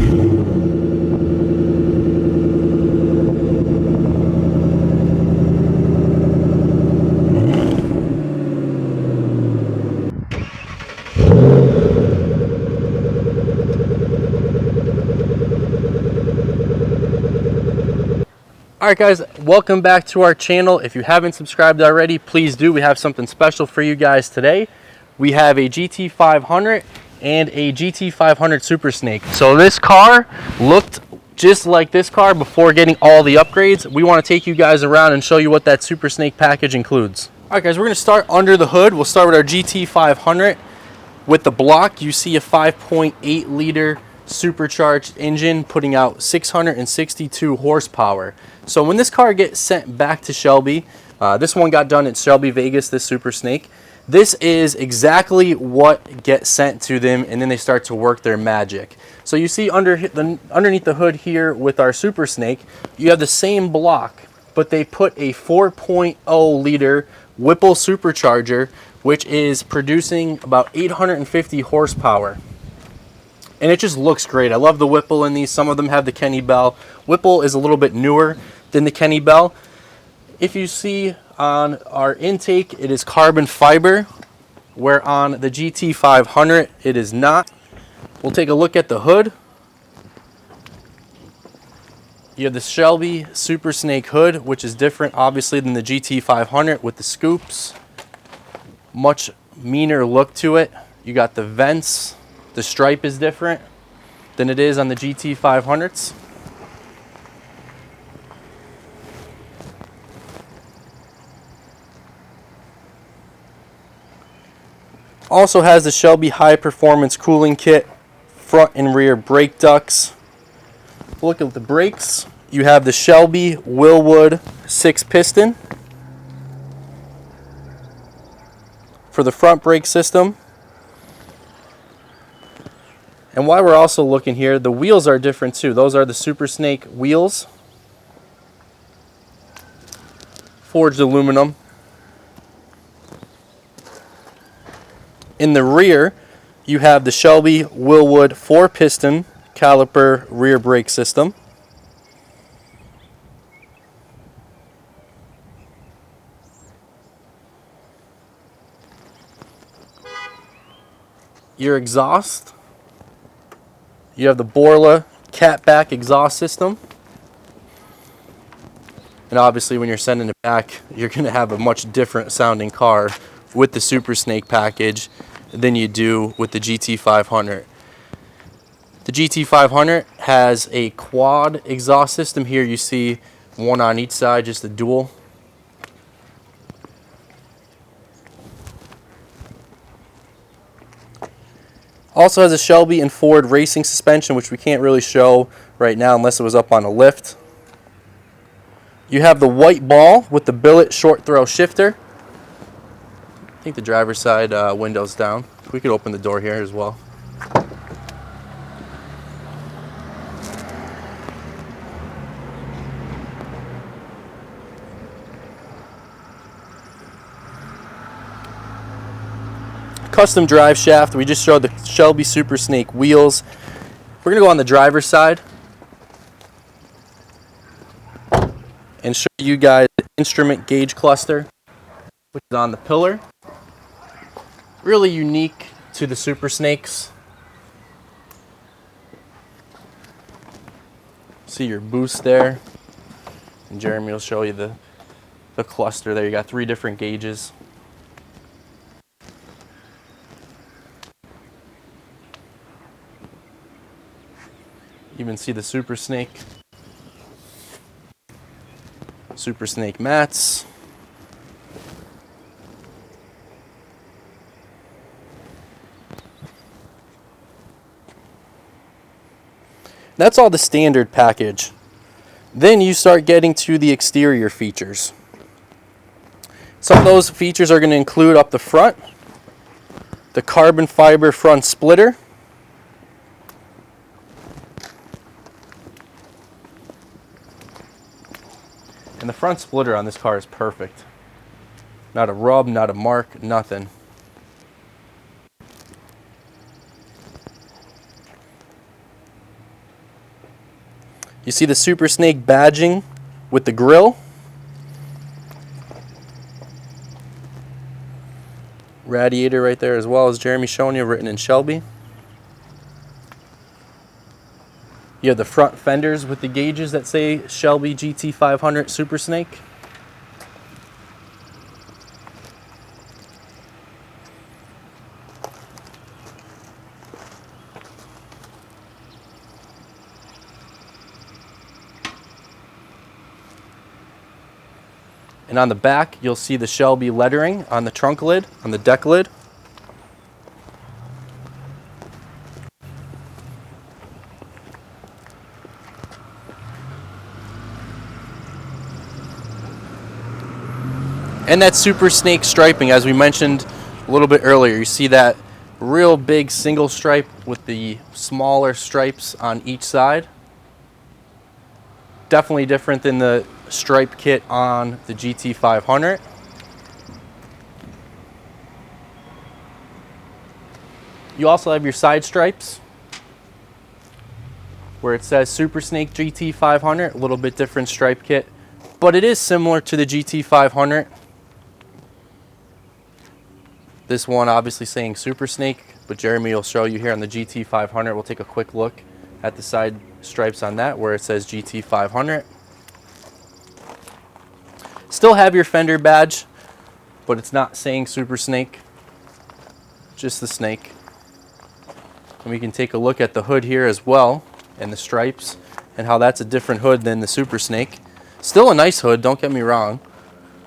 Alright guys, welcome back to our channel. If you haven't subscribed already, please do. We have something special for you guys today. We have a GT500 and a GT500 Super Snake. So this car looked just like this car before getting all the upgrades. We want to take you guys around and show you what that Super Snake package includes. Alright guys, we're going to start under the hood. We'll start with our GT500. With the block, you see a 5.8 liter supercharged engine putting out 662 horsepower. So when this car gets sent back to Shelby, this one got done at Shelby Vegas, this Super Snake. This is exactly what gets sent to them, and then they start to work their magic. So you see underneath the hood here with our Super Snake, you have the same block, but they put a 4.0 liter Whipple supercharger, which is producing about 850 horsepower. And it just looks great. I love the Whipple in these. Some of them have the Kenny Bell. Whipple is a little bit newer than the Kenny Bell. If you see on our intake, it is carbon fiber, where on the GT500 it is not. We'll take a look at the hood. You have the Shelby Super Snake hood, which is different obviously than the GT500 with the scoops. Much meaner look to it. You got the vents. The stripe is different than it is on the GT500s. Also has the Shelby High Performance Cooling Kit, front and rear brake ducts. Look at the brakes. You have the Shelby Willwood 6-piston for the front brake system. And while we're also looking here, the wheels are different too. Those are the Super Snake wheels, forged aluminum. In the rear, you have the Shelby Willwood 4-piston caliper rear brake system. Your exhaust, you have the Borla catback exhaust system. And obviously when you're sending it back, you're going to have a much different sounding car with the Super Snake package than you do with the GT500. The GT500 has a quad exhaust system. Here you see one on each side, just a dual. Also has a Shelby and Ford racing suspension, which we can't really show right now unless it was up on a lift. You have the white ball with the billet short throw shifter. I think the driver's side window's down. We could open the door here as well. Custom drive shaft. We just showed the Shelby Super Snake wheels. We're going to go on the driver's side and show you guys the instrument gauge cluster, which is on the pillar. Really unique to the Super Snakes. See your boost there. And Jeremy will show you the cluster there. You got 3 different gauges. You even see the Super Snake mats. That's all the standard package. Then you start getting to the exterior features. Some of those features are going to include up the front, the carbon fiber front splitter, and the front splitter on this car is perfect. Not a rub, not a mark, nothing. You see the Super Snake badging with the grill. Radiator right there as well, as Jeremy showing you, written in Shelby. You have the front fenders with the gauges that say Shelby GT500 Super Snake. And on the back, you'll see the Shelby lettering on the trunk lid, on the deck lid. And that Super Snake striping, as we mentioned a little bit earlier. You see that real big single stripe with the smaller stripes on each side. Definitely different than the stripe kit on the GT500. You also have your side stripes where it says Super Snake GT500, a little bit different stripe kit, but it is similar to the GT500. This one obviously saying Super Snake, but Jeremy will show you here on the GT500. We'll take a quick look at the side stripes on that where it says GT500. Still have your fender badge, but it's not saying Super Snake, just the snake. And we can take a look at the hood here as well, and the stripes, and how that's a different hood than the Super Snake. Still a nice hood, don't get me wrong,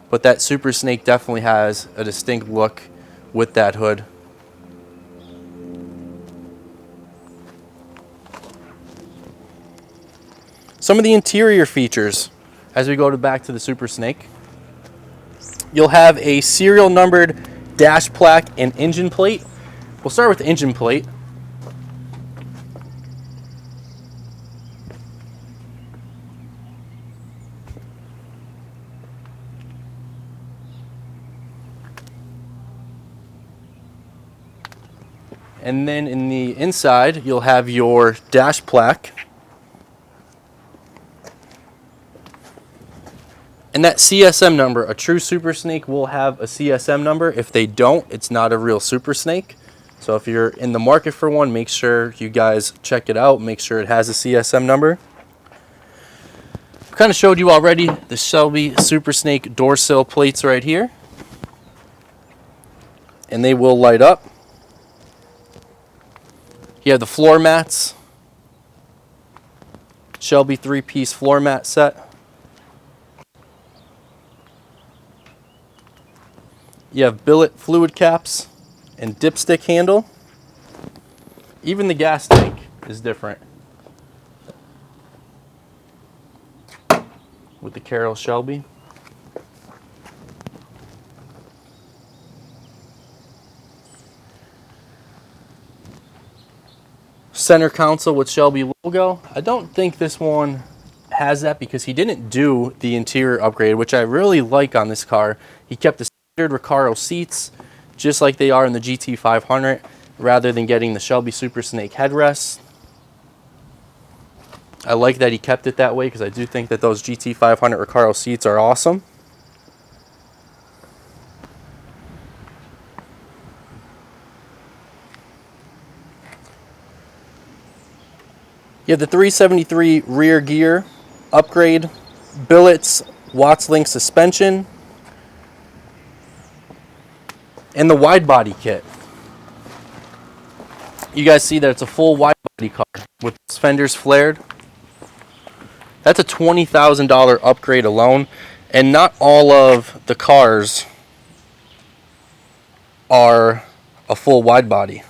but that Super Snake definitely has a distinct look with that hood. Some of the interior features as we go back to the Super Snake. You'll have a serial numbered dash plaque and engine plate. We'll start with the engine plate. And then in the inside, you'll have your dash plaque. And that CSM number, a true Super Snake will have a CSM number. If they don't, it's not a real Super Snake. So if you're in the market for one, make sure you guys check it out. Make sure it has a CSM number. I kind of showed you already the Shelby Super Snake door sill plates right here. And they will light up. You have the floor mats. Shelby 3-piece floor mat set. You have billet fluid caps and dipstick handle. Even the gas tank is different with the Carroll Shelby. Center console with Shelby logo. I don't think this one has that because he didn't do the interior upgrade, which I really like on this car. He kept the standard Recaro seats just like they are in the GT500 rather than getting the Shelby Super Snake headrests. I like that he kept it that way because I do think that those GT500 Recaro seats are awesome. You have the 373 rear gear upgrade, billets, Watts Link suspension, and the wide body kit. You guys see that it's a full wide body car with fenders flared. That's a $20,000 upgrade alone, and not all of the cars are a full wide body.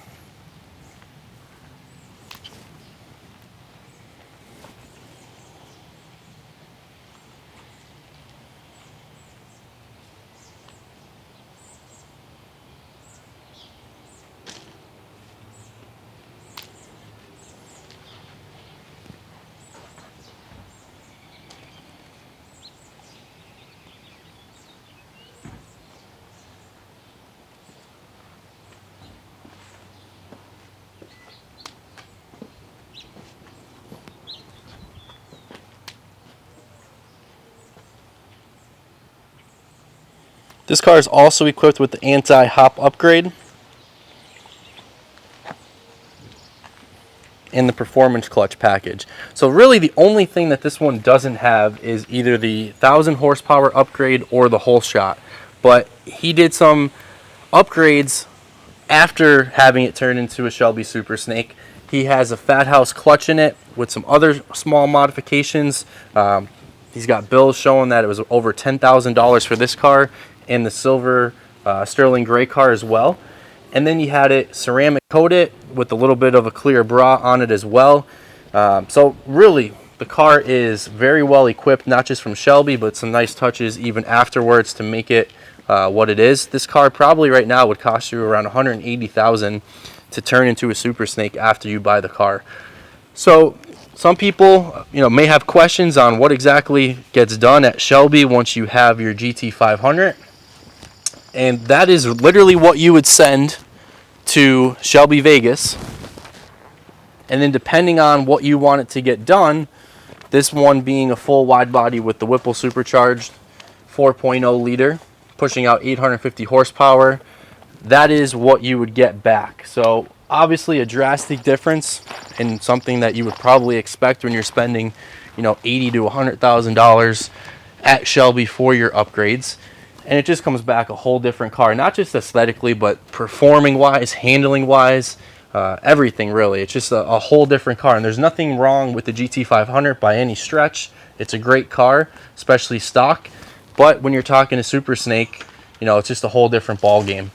This car is also equipped with the anti-hop upgrade and the performance clutch package. So really the only thing that this one doesn't have is either the 1,000 horsepower upgrade or the whole shot. But he did some upgrades after having it turned into a Shelby Super Snake. He has a Fat House clutch in it with some other small modifications. He's got bills showing that it was over $10,000 for this car and the silver sterling gray car as well. And then you had it ceramic coated with a little bit of a clear bra on it as well. So really, the car is very well equipped, not just from Shelby, but some nice touches even afterwards to make it what it is. This car probably right now would cost you around $180,000 to turn into a Super Snake after you buy the car. So some people, may have questions on what exactly gets done at Shelby once you have your GT500. And that is literally what you would send to Shelby Vegas. And then depending on what you want it to get done, this one being a full wide body with the Whipple supercharged 4.0 liter, pushing out 850 horsepower, that is what you would get back. So obviously a drastic difference in something that you would probably expect when you're spending, $80,000 to $100,000 at Shelby for your upgrades. And it just comes back a whole different car, not just aesthetically, but performing wise, handling wise, everything really. It's just a whole different car. And there's nothing wrong with the GT500 by any stretch. It's a great car, especially stock. But when you're talking a Super Snake, it's just a whole different ball game.